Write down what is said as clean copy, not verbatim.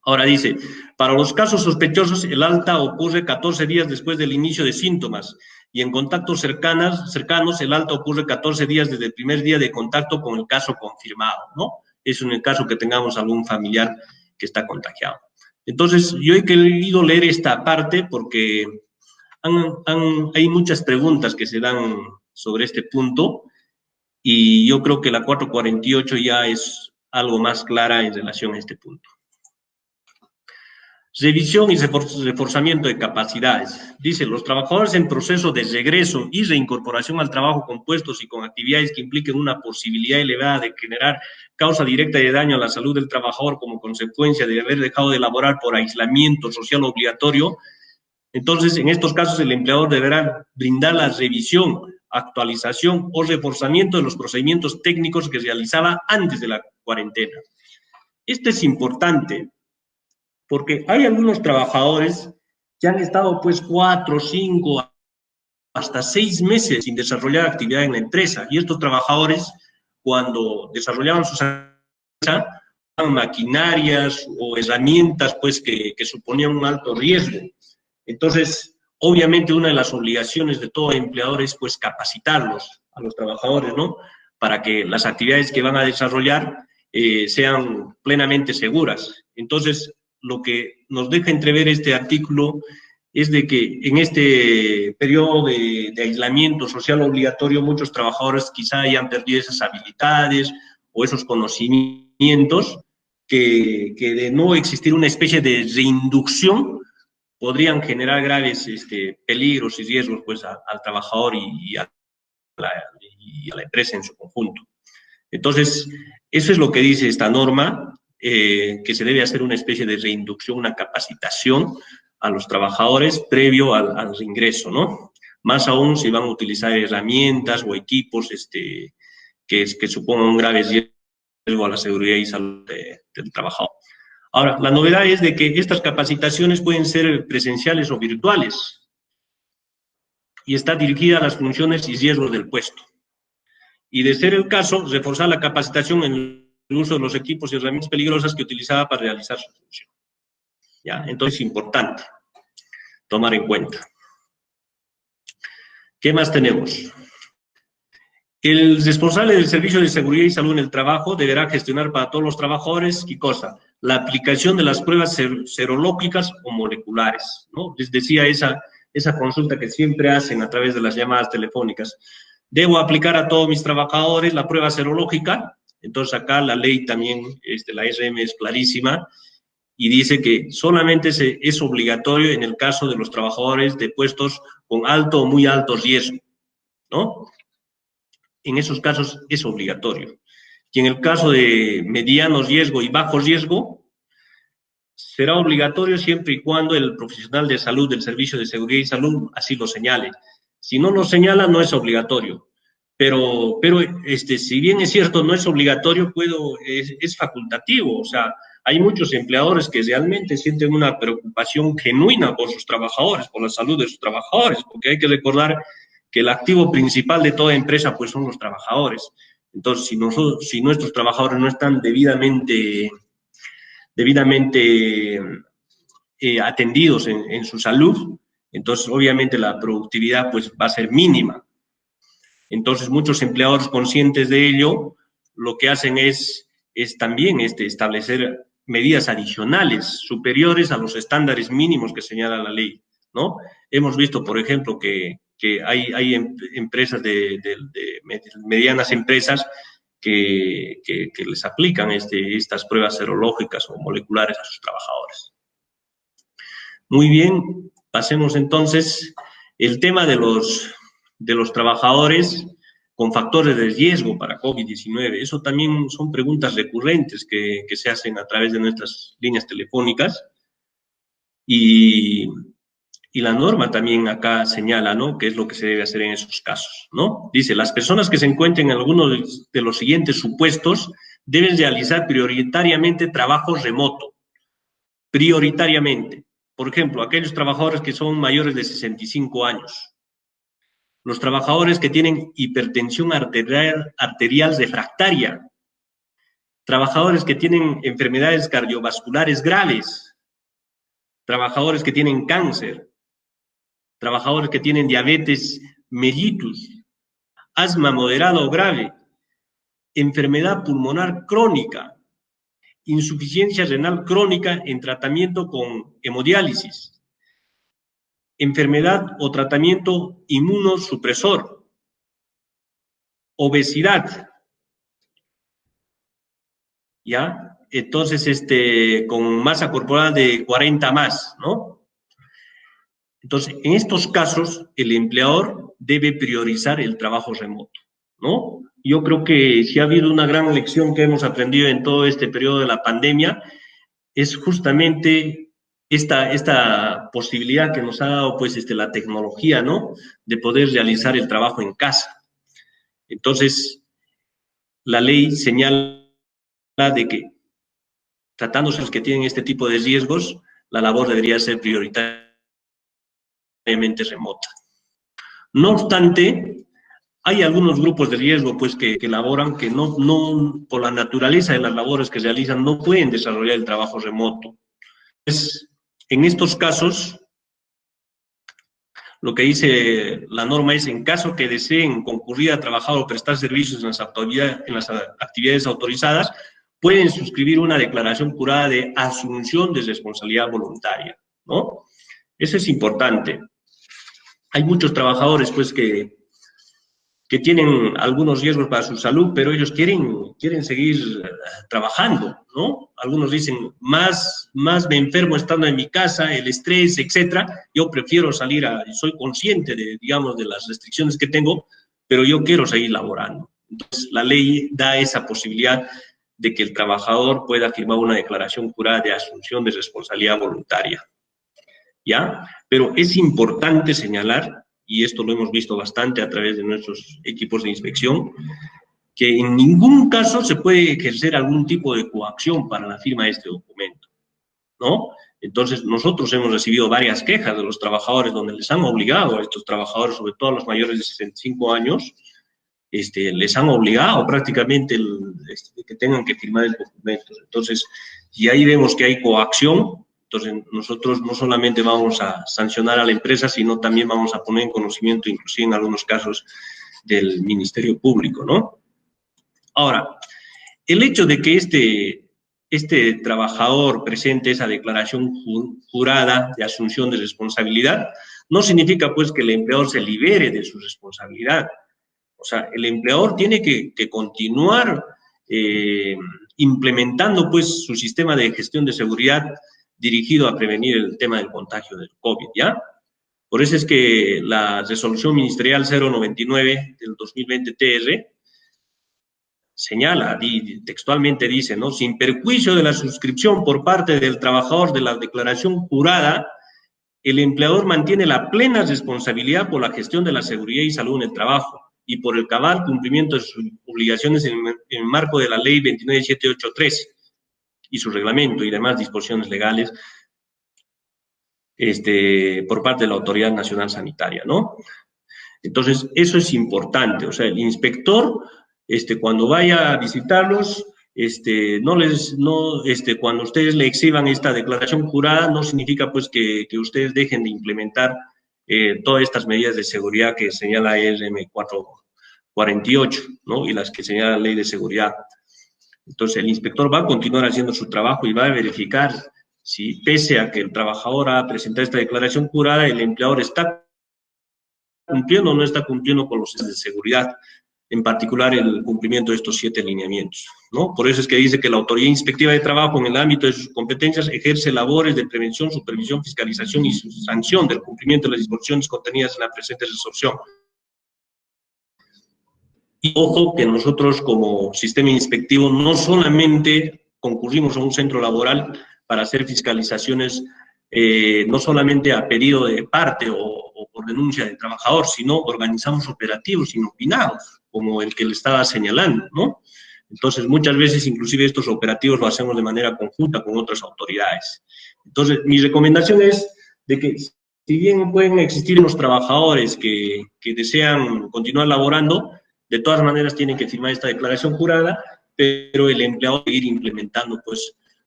Ahora dice, para los casos sospechosos, el alta ocurre 14 días después del inicio de síntomas y en contactos cercanos el alta ocurre 14 días desde el primer día de contacto con el caso confirmado, ¿no? Eso en el caso que tengamos algún familiar que está contagiado. Entonces, yo he querido leer esta parte porque hay muchas preguntas que se dan sobre este punto y yo creo que la 448 ya es algo más clara en relación a este punto. Revisión y reforzamiento de capacidades. Dice, los trabajadores en proceso de regreso y reincorporación al trabajo con puestos y con actividades que impliquen una posibilidad elevada de generar causa directa de daño a la salud del trabajador como consecuencia de haber dejado de laborar por aislamiento social obligatorio. Entonces, en estos casos, el empleador deberá brindar la revisión, actualización o reforzamiento de los procedimientos técnicos que realizaba antes de la cuarentena. Esto es importante, porque hay algunos trabajadores que han estado pues 4, 5, hasta 6 meses sin desarrollar actividad en la empresa. Y estos trabajadores, cuando desarrollaban sus actividades, maquinarias o herramientas pues que suponían un alto riesgo. Entonces, obviamente una de las obligaciones de todo empleador es pues capacitarlos a los trabajadores, ¿no? Para que las actividades que van a desarrollar sean plenamente seguras. Entonces, lo que nos deja entrever este artículo es de que en este periodo de aislamiento social obligatorio muchos trabajadores quizá hayan perdido esas habilidades o esos conocimientos que de no existir una especie de reinducción podrían generar graves peligros y riesgos pues, al trabajador y a la empresa en su conjunto. Entonces, eso es lo que dice esta norma, que se debe hacer una especie de reinducción, una capacitación a los trabajadores previo al reingreso, ¿no? Más aún si van a utilizar herramientas o equipos que supongan un grave riesgo a la seguridad y salud del trabajador. Ahora, la novedad es de que estas capacitaciones pueden ser presenciales o virtuales y está dirigida a las funciones y riesgos del puesto. Y de ser el caso, reforzar la capacitación en el uso de los equipos y herramientas peligrosas que utilizaba para realizar su función. ¿Ya? Entonces, es importante tomar en cuenta. ¿Qué más tenemos? El responsable del Servicio de Seguridad y Salud en el Trabajo deberá gestionar para todos los trabajadores, ¿qué cosa? La aplicación de las pruebas serológicas o moleculares, ¿no? Les decía esa consulta que siempre hacen a través de las llamadas telefónicas. Debo aplicar a todos mis trabajadores la prueba serológica. Entonces acá la ley también, la RM es clarísima y dice que solamente es obligatorio en el caso de los trabajadores de puestos con alto o muy alto riesgo, ¿no? En esos casos es obligatorio. Y en el caso de mediano riesgo y bajo riesgo, será obligatorio siempre y cuando el profesional de salud del Servicio de Seguridad y Salud así lo señale. Si no lo señala, no es obligatorio. Pero si bien es cierto, no es obligatorio, es facultativo. O sea, hay muchos empleadores que realmente sienten una preocupación genuina por sus trabajadores, por la salud de sus trabajadores, porque hay que recordar que el activo principal de toda empresa pues son los trabajadores. Entonces, si nuestros trabajadores no están debidamente atendidos en su salud, entonces obviamente la productividad pues va a ser mínima. Entonces muchos empleadores conscientes de ello, lo que hacen es también establecer medidas adicionales superiores a los estándares mínimos que señala la ley, ¿no? Hemos visto, por ejemplo, que hay empresas medianas empresas que les aplican estas pruebas serológicas o moleculares a sus trabajadores. Muy bien, pasemos entonces el tema de los trabajadores con factores de riesgo para COVID-19. Eso también son preguntas recurrentes que se hacen a través de nuestras líneas telefónicas y la norma también acá señala, ¿no?, qué es lo que se debe hacer en esos casos, ¿no? Dice, las personas que se encuentren en alguno de los siguientes supuestos deben realizar prioritariamente trabajo remoto. Prioritariamente. Por ejemplo, aquellos trabajadores que son mayores de 65 años. Los trabajadores que tienen hipertensión arterial refractaria, trabajadores que tienen enfermedades cardiovasculares graves, trabajadores que tienen cáncer, trabajadores que tienen diabetes mellitus, asma moderada o grave, enfermedad pulmonar crónica, insuficiencia renal crónica en tratamiento con hemodiálisis, enfermedad o tratamiento inmunosupresor, obesidad, ¿ya? Entonces, con masa corporal de 40 más, ¿no? Entonces, en estos casos, el empleador debe priorizar el trabajo remoto, ¿no? Yo creo que si ha habido una gran lección que hemos aprendido en todo este periodo de la pandemia, es justamente esta posibilidad que nos ha dado, pues, la tecnología, ¿no? De poder realizar el trabajo en casa. Entonces, la ley señala de que, tratándose de los que tienen este tipo de riesgos, la labor debería ser prioritariamente remota. No obstante, hay algunos grupos de riesgo, pues, que laboran, que no, por la naturaleza de las labores que realizan, no pueden desarrollar el trabajo remoto. Entonces, en estos casos, lo que dice la norma es, en caso que deseen concurrir a trabajar o prestar servicios en las actividades autorizadas, pueden suscribir una declaración jurada de asunción de responsabilidad voluntaria, ¿no? Eso es importante. Hay muchos trabajadores, pues, que tienen algunos riesgos para su salud, pero ellos quieren seguir trabajando, ¿no? Algunos dicen, más me enfermo estando en mi casa, el estrés, etcétera, yo prefiero salir soy consciente de, digamos, de las restricciones que tengo, pero yo quiero seguir laborando. Entonces, la ley da esa posibilidad de que el trabajador pueda firmar una declaración jurada de asunción de responsabilidad voluntaria, ¿ya? Pero es importante señalar, y esto lo hemos visto bastante a través de nuestros equipos de inspección, que en ningún caso se puede ejercer algún tipo de coacción para la firma de este documento, ¿no? Entonces, nosotros hemos recibido varias quejas de los trabajadores donde les han obligado a estos trabajadores, sobre todo a los mayores de 65 años, les han obligado prácticamente que tengan que firmar el documento. Entonces, y ahí vemos que hay coacción. Entonces, nosotros no solamente vamos a sancionar a la empresa, sino también vamos a poner en conocimiento, inclusive en algunos casos, del Ministerio Público, ¿no? Ahora, el hecho de que este trabajador presente esa declaración jurada de asunción de responsabilidad no significa, pues, que el empleador se libere de su responsabilidad. O sea, el empleador tiene que continuar implementando, pues, su sistema de gestión de seguridad dirigido a prevenir el tema del contagio del COVID, ¿ya? Por eso es que la resolución ministerial 099 del 2020 TR señala, textualmente dice, ¿no? Sin perjuicio de la suscripción por parte del trabajador de la declaración jurada, el empleador mantiene la plena responsabilidad por la gestión de la seguridad y salud en el trabajo y por el cabal cumplimiento de sus obligaciones en el marco de la Ley 29783 y su reglamento y demás disposiciones legales por parte de la Autoridad Nacional Sanitaria, ¿no? Entonces, eso es importante. O sea, el inspector, cuando vaya a visitarlos, cuando ustedes le exhiban esta declaración jurada, no significa, pues, que ustedes dejen de implementar todas estas medidas de seguridad que señala ERM 448, ¿no? Y las que señala la Ley de Seguridad. Entonces, el inspector va a continuar haciendo su trabajo y va a verificar si, pese a que el trabajador ha presentado esta declaración jurada, el empleador está cumpliendo o no está cumpliendo con los de seguridad, en particular el cumplimiento de estos 7 lineamientos, ¿no? Por eso es que dice que la Autoridad Inspectiva de Trabajo, en el ámbito de sus competencias, ejerce labores de prevención, supervisión, fiscalización y sanción del cumplimiento de las disposiciones contenidas en la presente resolución. Y ojo que nosotros, como sistema inspectivo, no solamente concurrimos a un centro laboral para hacer fiscalizaciones, no solamente a pedido de parte o por denuncia del trabajador, sino organizamos operativos inopinados, como el que le estaba señalando, ¿no? Entonces, muchas veces, inclusive, estos operativos lo hacemos de manera conjunta con otras autoridades. Entonces, mi recomendación es de que, si bien pueden existir unos trabajadores que desean continuar laborando, de todas maneras tienen que firmar esta declaración jurada pero el empleado debe ir implementando pues